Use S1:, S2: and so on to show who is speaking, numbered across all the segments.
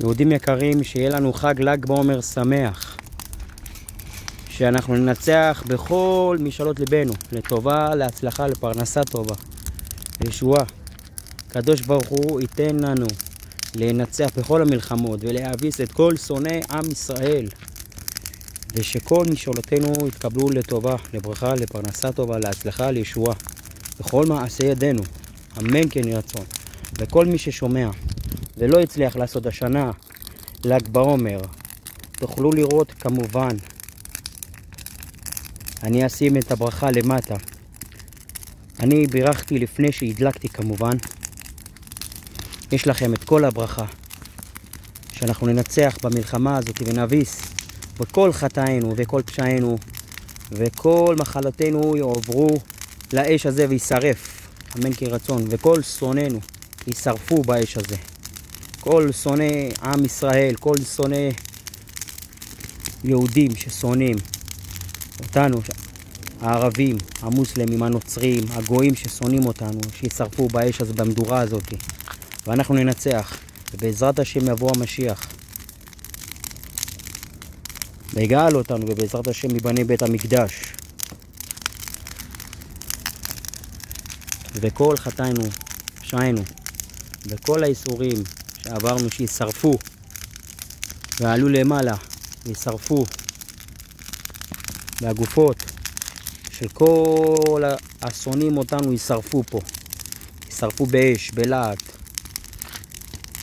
S1: יהודים יקרים, שיהיה לנו חג ל"ג בעומר שמח. שאנחנו ננצח בכל משאלות ליבנו, לטובה, להצלחה, לפרנסה טובה, לישועה. הקדוש ברוך הוא ייתן לנו לנצח בכל המלחמות ולהביס את כל שונאי עם ישראל. ושכל משאלותינו יתקבלו לטובה, לברכה, לפרנסה טובה, להצלחה, לישועה. בכל מעשה ידינו, אמן כן יהי רצון. וכל מי ששומע ולא הצליח לעשות השנה ל"ג בעומר, תוכלו לראות כמובן, אני אשים את הברכה למטה. אני בירכתי לפני שהדלקתי כמובן. יש לכם את כל הברכה, שאנחנו ננצח במלחמה הזאת ונביס בכל חטאינו וכל פשעינו, וכל מחלותינו יעברו לאש הזה וישרף, אמן כן יהי רצון. וכל שונאינו יישרפו באש הזה, כל שונאי עם ישראל, כל שונאי יהודים ששונאים אותנו, הערבים, המוסלמים, הנוצרים, הגויים ששונאים אותנו, שישרפו באש הזה, במדורה הזאת, ואנחנו ננצח, ובעזרת השם יבוא המשיח ויגאל אותנו, ובעזרת השם ייבנה בית המקדש, וכל חטאינו, פשעינו וכל האיסורים שעברנו שישרפו ועלו למעלה וישרפו, והגופות של כל השונאים אותנו ישרפו פה, ישרפו באש, בלהט,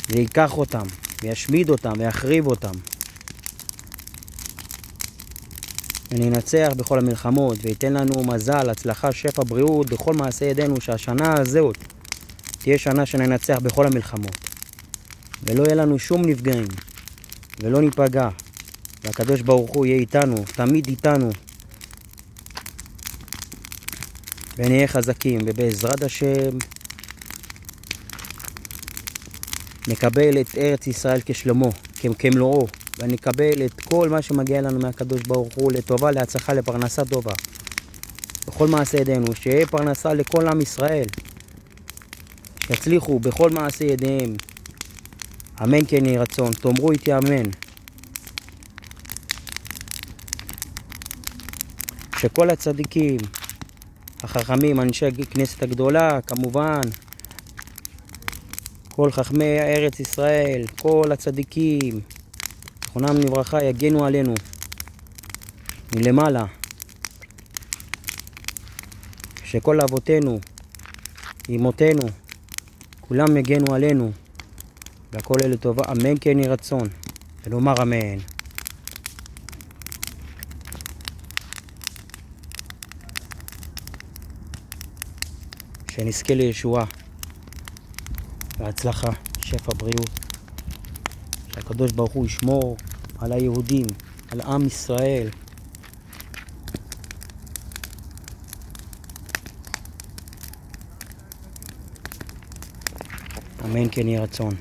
S1: ויקח אותם וישמיד אותם ויחריב אותם, וננצח בכל המלחמות, וייתן לנו מזל, הצלחה, שפע, בריאות בכל מעשה ידינו, שהשנה הזאת תהיה שנה שננצח בכל המלחמות, ולא יהיה לנו שום נפגעים ולא ניפגע, והקדוש ברוך הוא יהיה איתנו, תמיד איתנו, ונהיה חזקים, ובעזרת השם נקבל את ארץ ישראל כשלמה, כמלואו, ונקבל את כל מה שמגיע לנו מהקדוש ברוך הוא לטובה, להצלחה, לפרנסה טובה בכל מעשה ידינו, שיהיה פרנסה לכל עם ישראל, שיצליחו בכל מעשה ידיהם, אמן כן יהי רצון. תאמרו איתי אמן. שכל הצדיקים החכמים, אנשי כנסת הגדולה כמובן, כל חכמי ארץ ישראל, כל הצדיקים זכרונם לברכה, יגנו עלינו מלמעלה, שכל אבותינו, אמותינו, כולם יגנו עלינו, והכל יהיה לטובה, אמן כן יהי רצון, ונאמר אמן. שנזכה לישועה והצלחה, שפע, בריאות, שהקדוש ברוך הוא ישמור על היהודים, על עם ישראל. אמן כן יהי רצון.